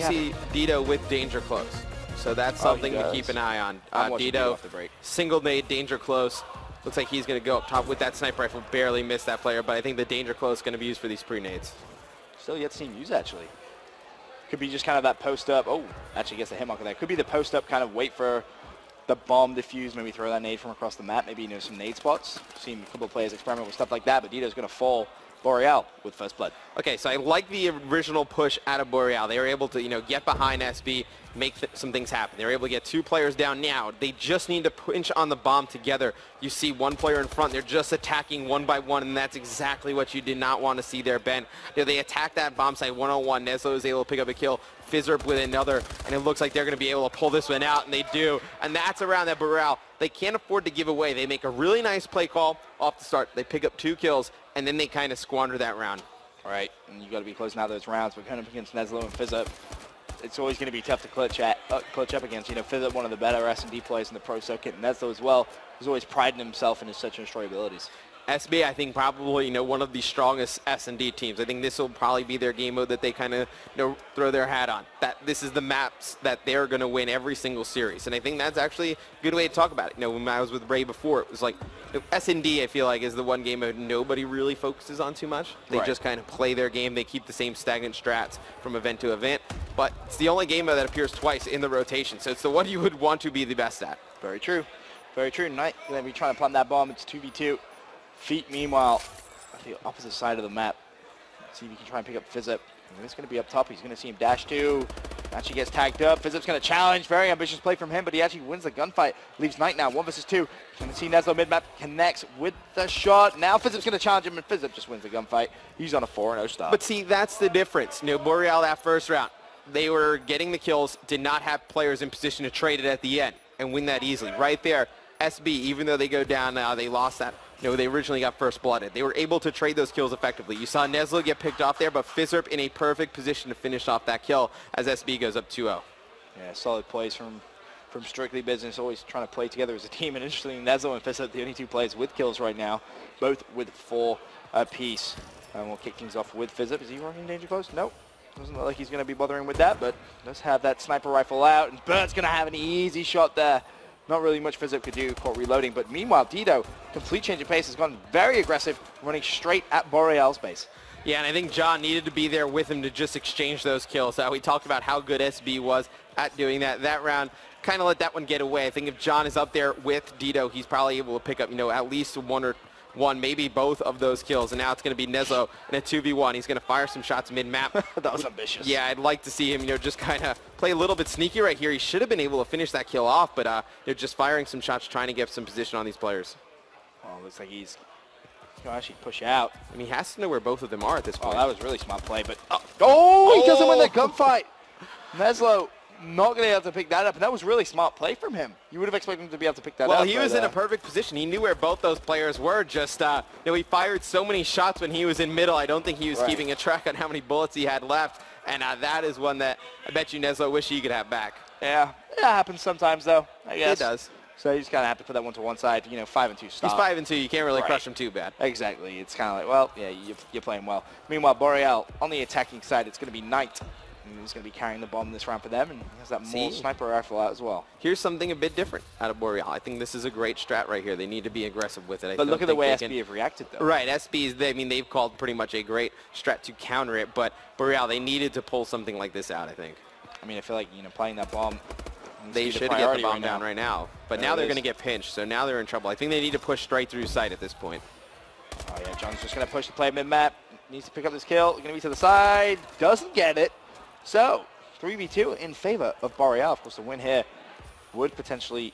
see Dito with danger close. So that's something to keep an eye on. Dito, single nade, danger close. Looks like he's going to go up top with that sniper rifle. Barely missed that player, but I think the danger close is going to be used for these pre-nades. Still yet to see him use, actually. Could be just kind of that post-up. Oh, actually gets a hit marker there. Could be the post-up, kind of wait for the bomb defuse, maybe throw that nade from across the map, maybe some nade spots. Seen a couple of players experiment with stuff like that, but Dito's going to fall Boreal with first blood. Okay, so I like the original push out of Boreal. They were able to, get behind SB, make some things happen. They were able to get 2 players down now. They just need to pinch on the bomb together. You see 1 player in front. They're just attacking one by one, and that's exactly what you did not want to see there, Ben. They attacked that bomb site 1-on-1. Neslo was able to pick up a kill. Fizzerp with another, and it looks like they're going to be able to pull this one out, and they do. And that's around that Boreal. They can't afford to give away. They make a really nice play call off the start. They pick up 2 kills, and then they kind of squander that round. All right, and you got to be closing out those rounds. But coming up against Neslo and Fizzerp, it's always going to be tough to clutch up against. Fizzerp, one of the better S&D players in the pro circuit, and Neslo as well, who's always priding himself in his search and destroy abilities. SB, I think, probably, one of the strongest S&D teams. I think this will probably be their game mode that they kind of, throw their hat on. That this is the maps that they're going to win every single series. And I think that's actually a good way to talk about it. When I was with Ray before, it was like, S&D, I feel like, is the one game that nobody really focuses on too much. They just kind of play their game. They keep the same stagnant strats from event to event. But it's the only game that appears twice in the rotation. So it's the one you would want to be the best at. Very true. Very true. Knight going to be trying to plant that bomb. It's 2v2. Feet, meanwhile, at the opposite side of the map. Let's see if he can try and pick up Fizzerp. It's going to be up top. He's going to see him dash too. Actually gets tagged up. Fizzerp's going to challenge. Very ambitious play from him, but he actually wins the gunfight. Leaves Knight now. 1 versus 2. Going to see Neslo mid-map. Connects with the shot. Now Fizzerp's going to challenge him, and Fizzerp just wins the gunfight. He's on a 4-0 start. But see, that's the difference. Boreal that first round, they were getting the kills, did not have players in position to trade it at the end and win that easily. Right there, SB, even though they go down now, they lost that. They originally got first blooded. They were able to trade those kills effectively. You saw Neslo get picked off there, but Fizzerp in a perfect position to finish off that kill as SB goes up 2-0. Yeah, solid plays from Strictly Business, always trying to play together as a team. And interestingly, Neslo and Fizzerp, the only 2 players with kills right now, both with 4 apiece. And we'll kick things off with Fizzerp. Is he running danger close? Nope. Doesn't look like he's going to be bothering with that, but does have that sniper rifle out. And Bert's going to have an easy shot there. Not really much Fizzerp could do, caught reloading, but meanwhile, Dito, complete change of pace, has gone very aggressive, running straight at Boreal's base. Yeah, and I think John needed to be there with him to just exchange those kills. We talked about how good SB was at doing that. That round kind of let that one get away. I think if John is up there with Dito, he's probably able to pick up, at least one, maybe both of those kills. And now it's going to be Neslo in a 2v1. He's going to fire some shots mid-map. That was ambitious. Yeah, I'd like to see him, just kind of play a little bit sneaky right here. He should have been able to finish that kill off, but just firing some shots, trying to get some position on these players. Oh, looks like he's going to actually push out. I mean, he has to know where both of them are at this point. Oh, that was really smart play, but... he doesn't win the gunfight! Neslo not going to be able to pick that up, and that was really smart play from him. You would have expected him to be able to pick that up. Well, he was in a perfect position. He knew where both those players were. Just, he fired so many shots when he was in middle. I don't think he was keeping a track on how many bullets he had left, and that is one that I bet you Neslo wish he could have back. Yeah, it happens sometimes, though, I guess. It does. So you just kind of have to put that one to one side. 5-2 stop. He's 5-2. You can't really crush him too bad. Exactly. It's kind of like, well, yeah, you're playing well. Meanwhile, Boreal, on the attacking side, it's going to be Knight. And he's going to be carrying the bomb this round for them, and he has that more sniper rifle out as well. Here's something a bit different out of Boreal. I think this is a great strat right here. They need to be aggressive with it. But look at the way SB have reacted, though. Right, SB, they've called pretty much a great strat to counter it, but Boreal, they needed to pull something like this out, I think. I mean, I feel like, playing that bomb, they should get the bomb down right now. But now they're going to get pinched, so now they're in trouble. I think they need to push straight through sight at this point. Oh, yeah, John's just going to push the play mid-map. Needs to pick up this kill. Going to be to the side. Doesn't get it. So, 3v2 in favor of Boreal. Of course, the win here would actually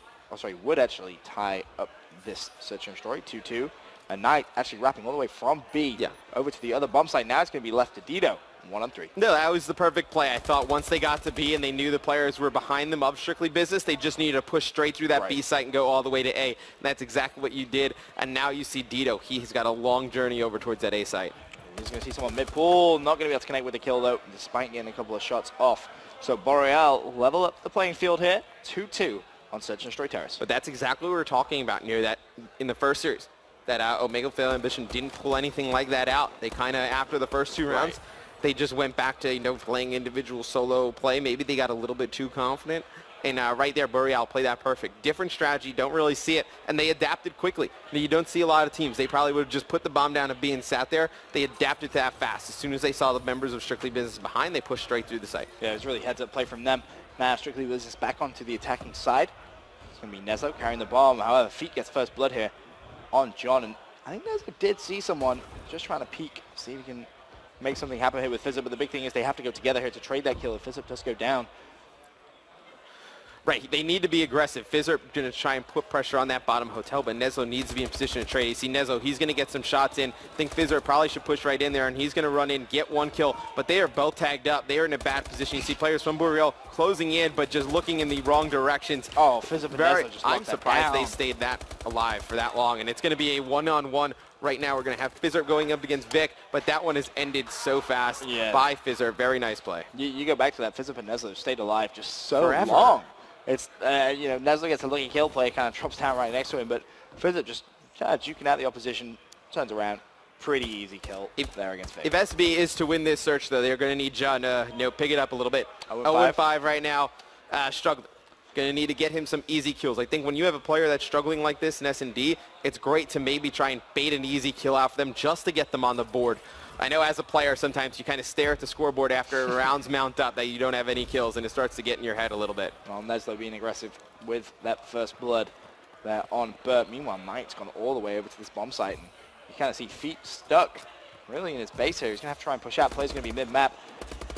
tie up this search and destroy 2-2. And Knight actually wrapping all the way from B over to the other bomb site. Now it's going to be left to Dito. 1-on-3. No, that was the perfect play. I thought once they got to B and they knew the players were behind them of Strictly Business, they just needed to push straight through that B site and go all the way to A. And that's exactly what you did. And now you see Dito. He's got a long journey over towards that A site. He's going to see someone mid-pool. Not going to be able to connect with the kill, though, despite getting a couple of shots off. So Boreal level up the playing field here. 2-2 on Search and Destroy Terrace. But that's exactly what we were talking about, that in the first series, that Omega Fail Ambition didn't pull anything like that out. They kind of, after the first 2 rounds, they just went back to, playing individual solo play. Maybe they got a little bit too confident. And right there, Boreal played that perfect. Different strategy, don't really see it, and they adapted quickly. You don't see a lot of teams. They probably would have just put the bomb down and being sat there. They adapted to that fast. As soon as they saw the members of Strictly Business behind, they pushed straight through the site. Yeah, it was really heads-up play from them. Now Strictly Business back onto the attacking side. It's going to be Nezlo carrying the bomb. However, Feet gets first blood here on John. And I think Nezlo did see someone just trying to peek, see if he can make something happen here with Fizzip. But the big thing is they have to go together here to trade that kill if Fizzip does go down. Right, they need to be aggressive. Fizzip going to try and put pressure on that bottom hotel, but Nezlo needs to be in position to trade. You see Nezlo, he's going to get some shots in. I think Fizzip probably should push right in there, and he's going to run in, get one kill. But they are both tagged up. They are in a bad position. You see players from Boreal closing in, but just looking in the wrong directions. Oh, Fizzip and Nezlo just I'm surprised they stayed that alive for that long, and it's going to be a one-on-one. Right now we're going to have Fizzip going up against Vic, but that one has ended so fast by Fizzip. Very nice play. You go back to that. Fizzip and Nezlo stayed alive just so forever. Long. It's, Nezlo gets a looking kill play, kind of drops down right next to him, but Fizzip just juking out the opposition, turns around. Pretty easy kill there against Vic. If SB is to win this search, though, they're going to need John to pick it up a little bit. 0-5 right now, struggling. Going to need to get him some easy kills. I think when you have a player that's struggling like this in S&D, it's great to maybe try and bait an easy kill out for them just to get them on the board. I know as a player, sometimes you kind of stare at the scoreboard after rounds mount up that you don't have any kills, and it starts to get in your head a little bit. Well, Nezlo being aggressive with that first blood there on Burt. Meanwhile, Knight's gone all the way over to this bomb site, and you kind of see Feet stuck really in his base here. He's going to have to try and push out. Play's going to be mid-map.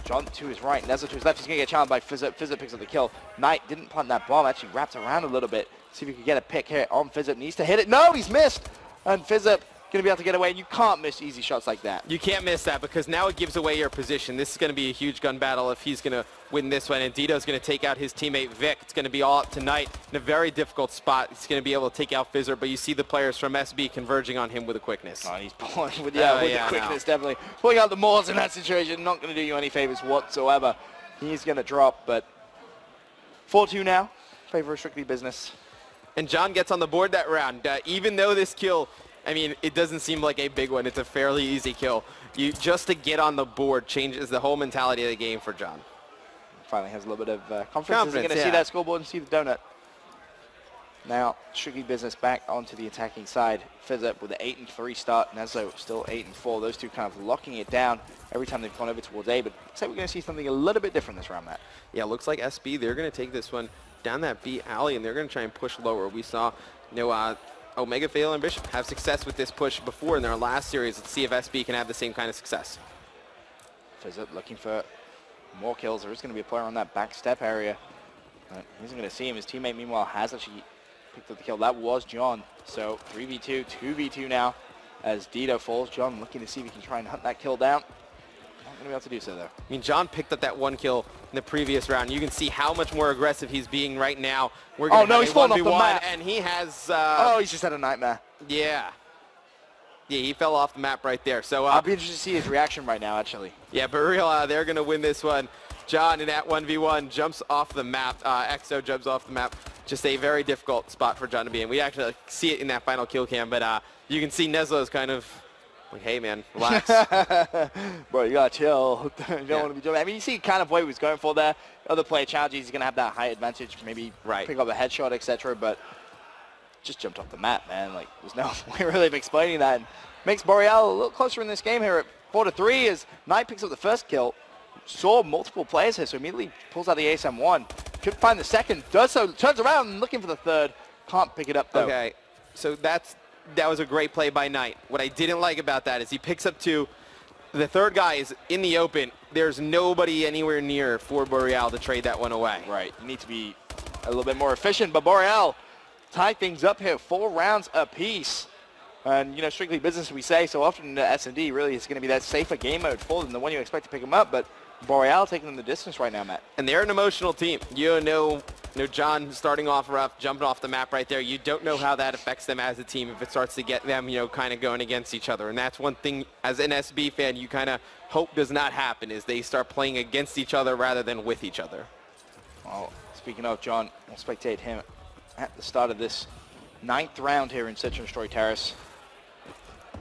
John to his right, Nezlo to his left. He's going to get challenged by Fizzip. Fizzip picks up the kill. Knight didn't plant that bomb, actually wrapped around a little bit. See if he can get a pick here on Fizzip. Needs to hit it. No, he's missed! And Fizzip going to be able to get away, and you can't miss easy shots like that. You can't miss that because now it gives away your position. This is going to be a huge gun battle if he's going to win this one, and Dito's going to take out his teammate Vic. It's going to be all up tonight in a very difficult spot. He's going to be able to take out Fizzip, but you see the players from SB converging on him with a quickness. Oh, he's pulling with the quickness, definitely. Pulling out the Moors in that situation, not going to do you any favors whatsoever. He's going to drop, but 4-2 now, favor of Strictly Business. And John gets on the board that round. Even though this kill, I mean, it doesn't seem like a big one. It's a fairly easy kill. Just to get on the board changes the whole mentality of the game for John. Finally has a little bit of confidence. He's going to see that scoreboard and see the donut. Now, Strictly Business back onto the attacking side. Fizzip with an 8-3 start. Nezlo still 8-4. Those two kind of locking it down every time they've gone over towards A. But looks like we're going to see something a little bit different this round, Matt. Yeah, looks like SB, they're going to take this one down that B alley, and they're going to try and push lower. We saw, Omega, Fatal, and Bishop have success with this push before in their last series. Let's see if SB can have the same kind of success. Fizzip looking for more kills. There is going to be a player on that back step area. He's going to see him. His teammate, meanwhile, has actually picked up the kill. That was John. So 3v2, 2v2 now as Dito falls. John looking to see if he can try and hunt that kill down. Not going to be able to do so, though. I mean, John picked up that one kill in the previous round. You can see how much more aggressive he's being right now. We're going to he's falling off the map. And he has... he's just had a nightmare. Yeah. Yeah, he fell off the map right there. So I'll be interested to see his reaction right now, actually. Yeah, Boreal, they're going to win this one. John in that 1v1 jumps off the map. EXO jumps off the map. Just a very difficult spot for John to be in. We actually see it in that final kill cam, but you can see Nezlo's kind of like, hey, man, relax. Bro, you got to chill. You don't want to be jumping. I mean, you see kind of what he was going for there. Other player challenges, he's going to have that height advantage, maybe pick up a headshot, etc., but just jumped off the map, man. Like, there's no way really of explaining that. And makes Boreal a little closer in this game here at 4-3 as Knight picks up the first kill. Saw multiple players here, so immediately pulls out the ASM-1. Could find the second, does so, turns around looking for the third. Can't pick it up, though. Okay, so that was a great play by Knight. What I didn't like about that is he picks up two. The third guy is in the open. There's nobody anywhere near for Boreal to trade that one away. Right, you need to be a little bit more efficient, but Boreal tie things up here, 4 rounds apiece. And, Strictly Business, we say so often in the S&D, really is going to be that safer game mode for them, the one you expect to pick them up, but Boreal taking them the distance right now, Matt. And they're an emotional team. You know John starting off rough, jumping off the map right there. You don't know how that affects them as a team if it starts to get them, kind of going against each other. And that's one thing, as an SB fan, you kind of hope does not happen, is they start playing against each other rather than with each other. Well, speaking of John, we'll spectate him at the start of this 9th round here in Citron Story Terrace.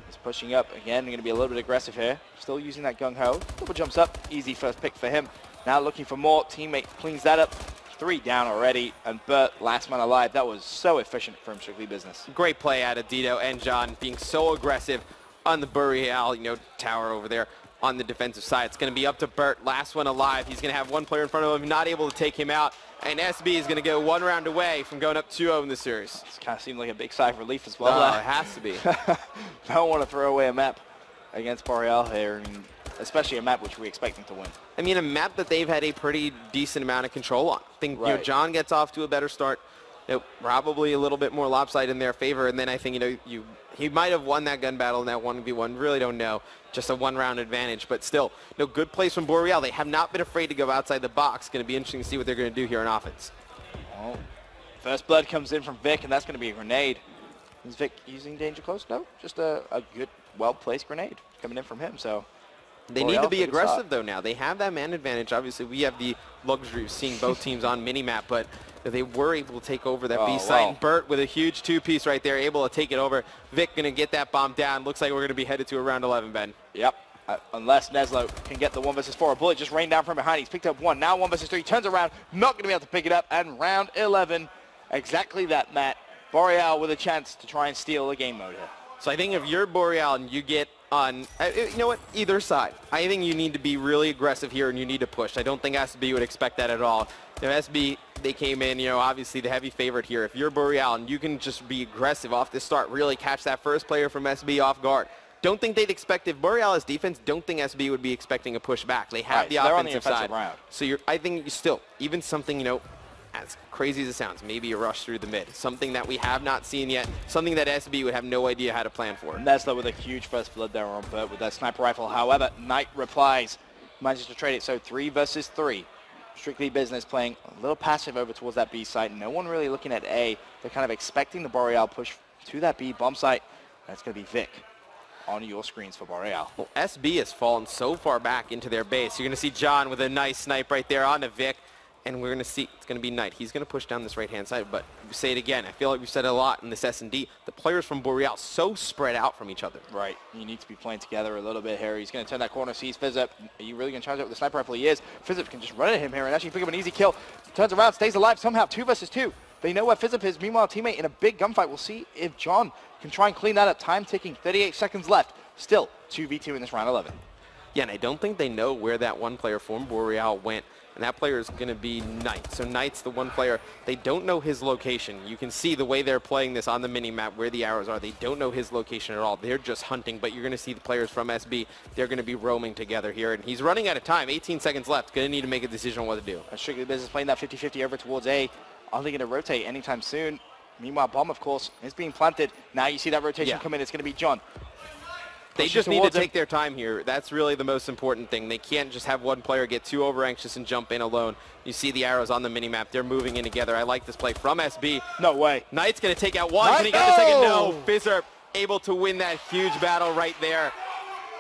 As pushing up. Again, going to be a little bit aggressive here. Still using that gung-ho. Double jumps up. Easy first pick for him. Now looking for more. Teammate cleans that up. 3 down already. And Bert, last man alive. That was so efficient from Strictly Business. Great play out of Dito and John being so aggressive on the Boreal, tower over there on the defensive side. It's going to be up to Bert. Last one alive. He's going to have one player in front of him, not able to take him out. And SB is going to go 1 round away from going up 2-0 in the series. This kind of seemed like a big sigh of relief as well. It has to be. Don't want to throw away a map against Boreal here, and especially a map which we expect them to win. I mean, a map that they've had a pretty decent amount of control on. I think John gets off to a better start. Probably a little bit more lopsided in their favor, and then I think he might have won that gun battle in that 1v1. Really don't know. Just a 1-round advantage, but still, good plays from Boreal. They have not been afraid to go outside the box. Going to be interesting to see what they're going to do here on offense. Well, first blood comes in from Vic, and that's going to be a grenade. Is Vic using danger close? No, just a good, well-placed grenade coming in from him. So they need to be aggressive, though, now. They have that man advantage. Obviously, we have the luxury of seeing both teams on minimap, but they were able to take over that B site. And Bert with a huge 2-piece right there, able to take it over. Vic going to get that bomb down. Looks like we're going to be headed to a round 11, Ben. Yep. Unless Neslo can get the 1 versus 4. A bullet just rained down from behind. He's picked up 1. Now 1 versus 3. Turns around. Not going to be able to pick it up. And round 11. Exactly that, Matt. Boreal with a chance to try and steal a game mode here. So I think if you're Boreal and you get on, either side, I think you need to be really aggressive here and you need to push. I don't think SB would expect that at all. SB, they came in, obviously the heavy favorite here. If you're Boreal and you can just be aggressive off the start, really catch that first player from SB off guard. Don't think they'd expect, if Boreal has defense, don't think SB would be expecting a push back. They have the offensive side. Round. So I think you still, even something, as crazy as it sounds, maybe a rush through the mid. Something that we have not seen yet. Something that SB would have no idea how to plan for. Neslo with a huge first blood there on Bert with that sniper rifle. However, Knight replies. Manages to trade it. So 3 versus 3. Strictly Business playing a little passive over towards that B site. No one really looking at A. They're kind of expecting the Boreal push to that B bomb site. That's going to be Vic on your screens for Boreal. Well, SB has fallen so far back into their base. You're going to see John with a nice snipe right there on the Vic. And we're going to see, it's going to be Knight. He's going to push down this right-hand side, but say it again. I feel like we've said it a lot in this S&D. The players from Boreal so spread out from each other. Right. You need to be playing together a little bit here. He's going to turn that corner, sees Fizzip. Are you really going to charge out with the sniper rifle? He is. Fizzip can just run at him here and actually pick up an easy kill. Turns around, stays alive somehow. 2 versus 2. They know where Fizzip is. Meanwhile, teammate in a big gunfight. We'll see if John can try and clean that up. Time ticking, 38 seconds left. Still 2v2 in this round 11. Yeah, and I don't think they know where that one player from Boreal went. And that player is going to be Knight. So Knight's the one player. They don't know his location. You can see the way they're playing this on the mini-map where the arrows are. They don't know his location at all. They're just hunting. But you're going to see the players from SB. They're going to be roaming together here. And he's running out of time. 18 seconds left. Going to need to make a decision on what to do. Strictly Business playing that 50-50 over towards A. Are they going to rotate anytime soon? Meanwhile, bomb, of course, is being planted. Now you see that rotation come in. It's going to be John. They just need to take their time here. That's really the most important thing. They can't just have one player get too over anxious and jump in alone. You see the arrows on the minimap. They're moving in together. I like this play from SB. No way. Knight's going to take out one. Can he get the second? No. Fizzer able to win that huge battle right there.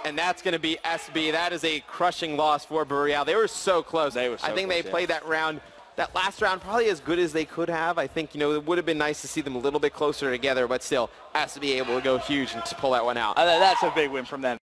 And that's going to be SB. That is a crushing loss for Boreal. They were so close. I think they played that round. That last round probably as good as they could have. I think, it would have been nice to see them a little bit closer together, but still has to be able to go huge and to pull that one out. That's a big win from them.